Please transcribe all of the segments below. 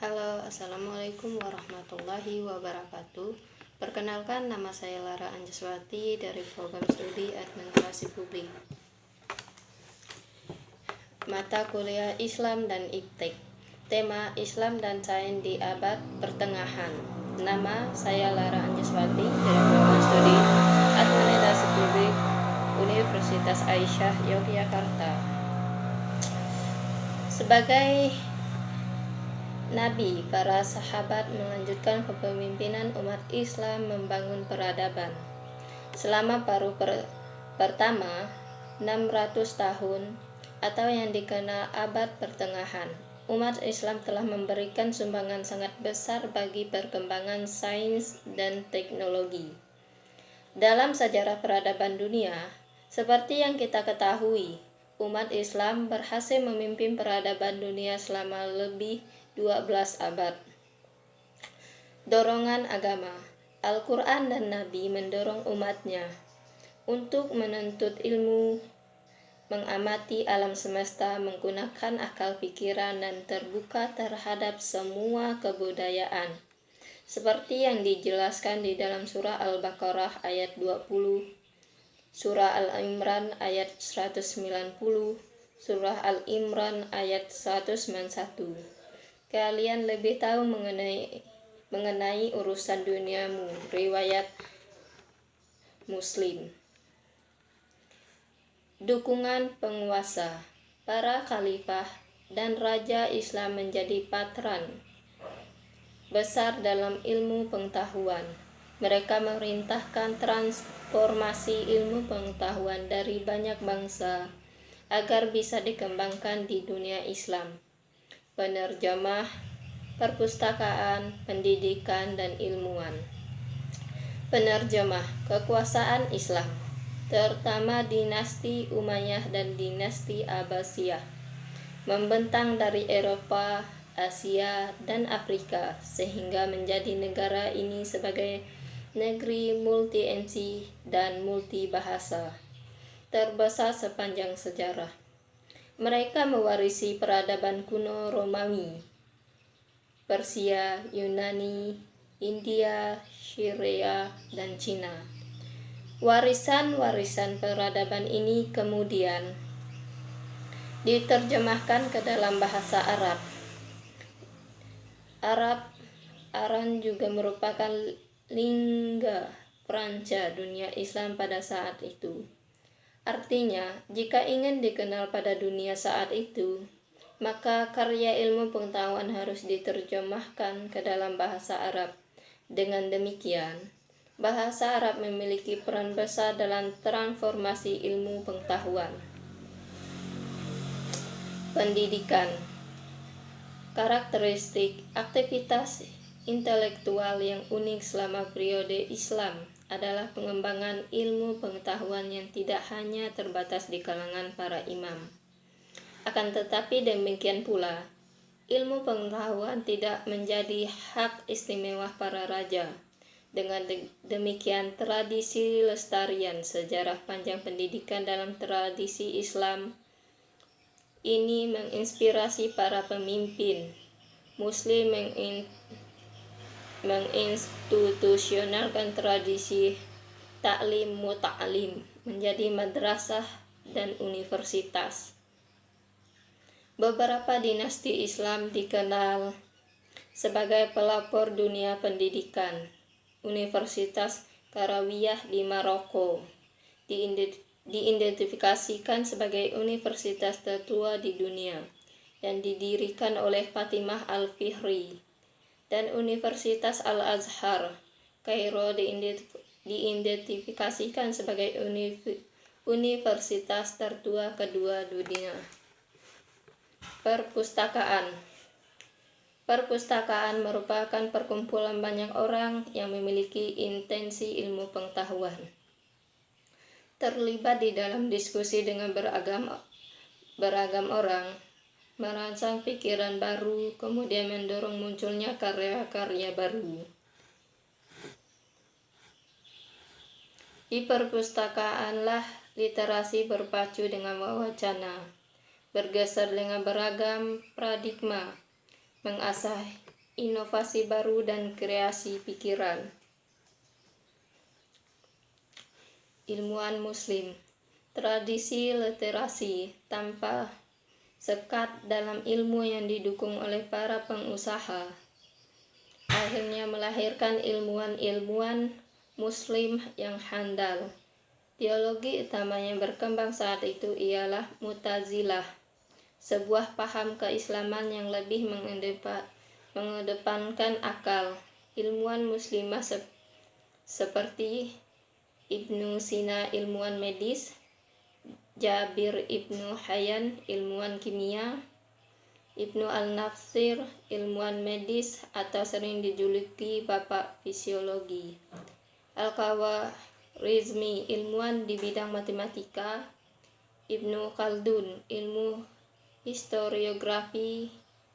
Halo, Assalamualaikum warahmatullahi wabarakatuh. Perkenalkan, nama saya Lara Anjaswati dari Program Studi Administrasi Publik. Mata kuliah Islam dan Iptek. Tema Islam dan Sains di Abad Pertengahan. Nama saya Lara Anjaswati dari Program Studi Administrasi Publik Universitas Aisyah, Yogyakarta. Sebagai Nabi, para sahabat melanjutkan kepemimpinan umat Islam membangun peradaban. Selama paruh pertama 600 tahun atau yang dikenal abad pertengahan, umat Islam telah memberikan sumbangan sangat besar bagi perkembangan sains dan teknologi. Dalam sejarah peradaban dunia, seperti yang kita ketahui, umat Islam berhasil memimpin peradaban dunia selama lebih 12 abad. Dorongan agama, Al-Quran dan Nabi mendorong umatnya untuk menuntut ilmu, mengamati alam semesta, menggunakan akal pikiran dan terbuka terhadap semua kebudayaan. Seperti yang dijelaskan di dalam surah Al-Baqarah ayat 20, surah Al-Imran ayat 190, surah Al-Imran ayat 191. Kalian lebih tahu mengenai urusan duniamu. Riwayat Muslim. Dukungan penguasa, para khalifah dan raja Islam menjadi patron besar dalam ilmu pengetahuan. Mereka memerintahkan transformasi ilmu pengetahuan dari banyak bangsa agar bisa dikembangkan di dunia Islam. Penerjemah, perpustakaan, pendidikan, dan ilmuwan. Penerjemah, kekuasaan Islam, terutama dinasti Umayyah dan dinasti Abbasiyah, membentang dari Eropa, Asia, dan Afrika, sehingga menjadi negara ini sebagai negeri multi-etnis dan multi-bahasa terbesar sepanjang sejarah. Mereka mewarisi peradaban kuno Romawi, Persia, Yunani, India, Syria, dan Cina. Warisan-warisan peradaban ini kemudian diterjemahkan ke dalam bahasa Arab. Aran juga merupakan lingga franca dunia Islam pada saat itu. Artinya, jika ingin dikenal pada dunia saat itu, maka karya ilmu pengetahuan harus diterjemahkan ke dalam bahasa Arab. Dengan demikian, bahasa Arab memiliki peran besar dalam transformasi ilmu pengetahuan. Pendidikan. Karakteristik aktivitas intelektual yang unik selama periode Islam adalah pengembangan ilmu pengetahuan yang tidak hanya terbatas di kalangan para imam. Akan tetapi demikian pula, ilmu pengetahuan tidak menjadi hak istimewa para raja. Dengan demikian, tradisi lestarian sejarah panjang pendidikan dalam tradisi Islam ini menginspirasi para pemimpin Muslim menginstitusionalkan tradisi taklim muta'alim menjadi madrasah dan universitas. Beberapa dinasti Islam dikenal sebagai pelopor dunia pendidikan. Universitas Qarawiyah di Maroko diidentifikasikan sebagai universitas tertua di dunia yang didirikan oleh Fatimah Al-Fihri, dan Universitas Al-Azhar Kairo diidentifikasikan sebagai universitas tertua kedua dunia. Perpustakaan merupakan perkumpulan banyak orang yang memiliki intensi ilmu pengetahuan, terlibat di dalam diskusi dengan beragam orang, merangsang pikiran baru, kemudian mendorong munculnya karya-karya baru. Di perpustakaanlah literasi berpacu dengan wacana, bergeser dengan beragam paradigma, mengasah inovasi baru dan kreasi pikiran. Ilmuwan Muslim. Tradisi literasi tanpa sekat dalam ilmu yang didukung oleh para pengusaha akhirnya melahirkan ilmuwan-ilmuwan Muslim yang handal. Teologi utama yang berkembang saat itu ialah Mu'tazilah, sebuah paham keislaman yang lebih mengedepankan akal. Ilmuwan muslimah seperti Ibnu Sina, ilmuwan medis, Jabir Ibnu Hayyan, ilmuwan kimia, Ibnu Al-Nafsir, ilmuwan medis atau sering dijuluki Bapak Fisiologi, Al-Khawarizmi, ilmuwan di bidang matematika, Ibnu Khaldun, ilmu historiografi,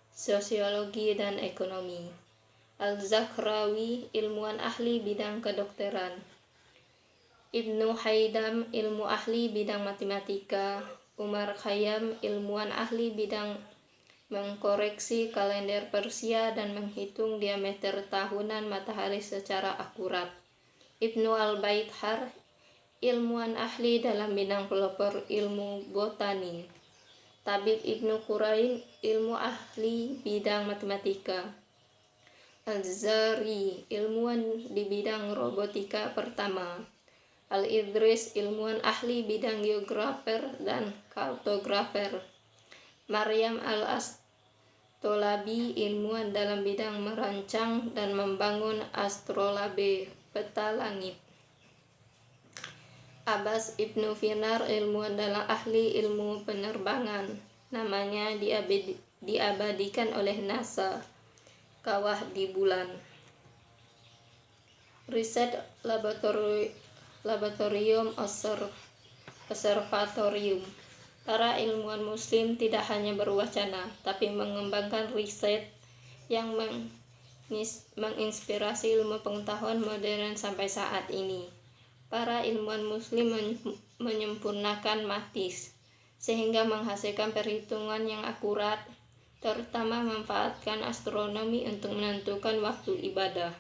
sosiologi, dan ekonomi, Al-Zakhrawi, ilmuwan ahli bidang kedokteran, Ibnu Haidam, ilmu ahli bidang matematika, Umar Khayyam, ilmuwan ahli bidang mengkoreksi kalender Persia dan menghitung diameter tahunan matahari secara akurat, Ibnu Al-Baithar, ilmuwan ahli dalam bidang pelopor ilmu botani, Tabib Ibnu Qurain, ilmu ahli bidang matematika, Al-Jazari, ilmuwan di bidang robotika pertama, Al-Idris, ilmuwan ahli bidang geografer dan kartografer, Maryam Al-Astolabi, ilmuwan dalam bidang merancang dan membangun astrolabe, peta langit, Abbas Ibnu Finar, ilmuwan dalam ahli ilmu penerbangan, namanya diabadikan oleh NASA, kawah di bulan. Riset laboratorium observatorium. Para ilmuwan muslim tidak hanya berwacana, tapi mengembangkan riset yang menginspirasi ilmu pengetahuan modern sampai saat ini. Para ilmuwan muslim menyempurnakan matis, sehingga menghasilkan perhitungan yang akurat, terutama memanfaatkan astronomi untuk menentukan waktu ibadah.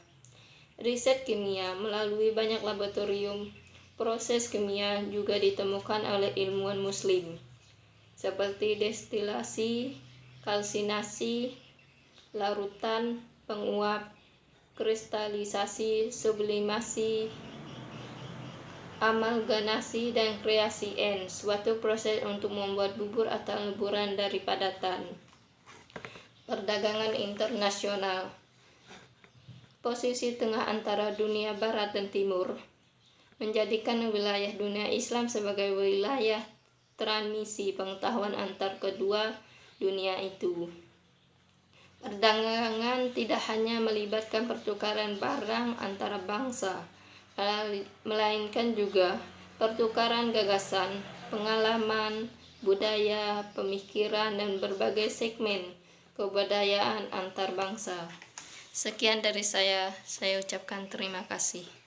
Riset kimia melalui banyak laboratorium proses kimia juga ditemukan oleh ilmuwan muslim, seperti destilasi, kalsinasi, larutan, penguap, kristalisasi, sublimasi, amalgamasi, dan kreasi N, suatu proses untuk membuat bubur atau leburan dari padatan. Perdagangan internasional. Posisi tengah antara dunia barat dan timur menjadikan wilayah dunia Islam sebagai wilayah transmisi pengetahuan antar kedua dunia itu. Perdagangan tidak hanya melibatkan pertukaran barang antara bangsa, melainkan juga pertukaran gagasan, pengalaman, budaya, pemikiran, dan berbagai segmen kebudayaan antar bangsa. Sekian dari saya ucapkan terima kasih.